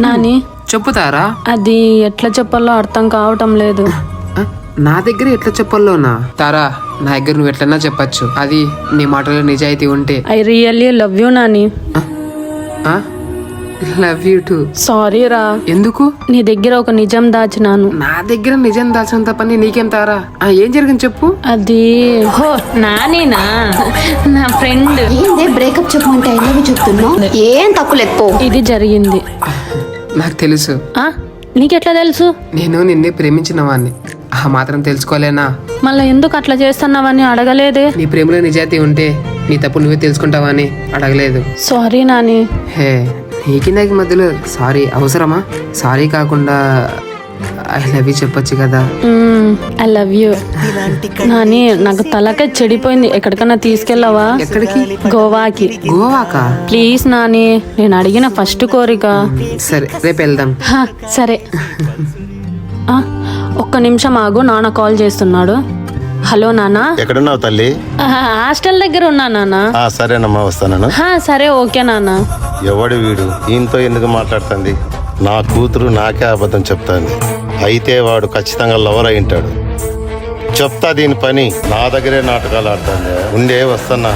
నాని చెప్పుతారా? అది ఎట్లా చెప్పాలో అర్థం కావటం లేదు. నా దగ్గర ఎట్లా చెప్పాలోనా? తారా, నా దగ్గర నువ్వు ఎట్లన్నా చెప్పచ్చు. అది నీ మాటలో నిజాయితీ ఉంటే. I really love you Nani. Love you to. Sorry రా. ఎందుకు? నీ దగ్గర ఒక నిజం దాచినాను. నా దగ్గర నిజం దాల్చినంత పని నీకేం తారా? ఏం జరిగింది చెప్పు. అది హో నానేనా, నా ఫ్రెండ్. ఏందే బ్రేకప్ చెప్పమంటే ఐ లవ్ యూ చెప్తున్నావు? ఏం తక్కువ లేకపో. ఇది జరిగింది. నాకు తెలుసు. నీకెట్లా తెలుసు? నేను నిన్నే ప్రేమించిన వాడిని. ఆ మాత్రం తెలుసుకోలేనా? మళ్ళీ ఎందుకు అట్లా చేస్తున్నావని అడగలేదే. నీ ప్రేమలో నిజాయితీ ఉంటే నీ తప్పు నువ్వే తెలుసుకుంటావని అడగలేదు. సారీ నాని. హే, నీకి నాకు మధ్యలో సారీ అవసరమా? సారీ కాకుండా ఐ లవ్ యూ చెప్పొచ్చు కదా. I love you Nani. నాకు తలకే చెడిపోయింది. ఎక్కడికన్నా తీసుకెళ్ళవా? ఎక్కడికి? గోవాకి. గోవాకా? ప్లీజ్ నాని, నేను అడిగిన ఫస్ట్ కోరిక. సరే, రేపు వెళ్దాం. సరే. ఒక్క నిమిషం ఆగు, నాన్న కాల్ చేస్తున్నాడు. హలో నాన్న. ఎక్కడున్నావు తల్లి? హాస్టల్ దగ్గర ఉన్నా నాన్న. సరేనమ్మా, వస్తాను. సరే, ఓకే నాన్న. ఎవడు వీడు? ఈయనతో ఎందుకు మాట్లాడుతుంది? నా కూతురు నాకే అబద్ధం చెప్తాంది. అయితే వాడు ఖచ్చితంగా లవర్ అయి ఉంటాడు. చెప్తా దీని పని. నా దగ్గరే నాటకాలు ఆడుతుంది. ఉండే వస్తున్నా.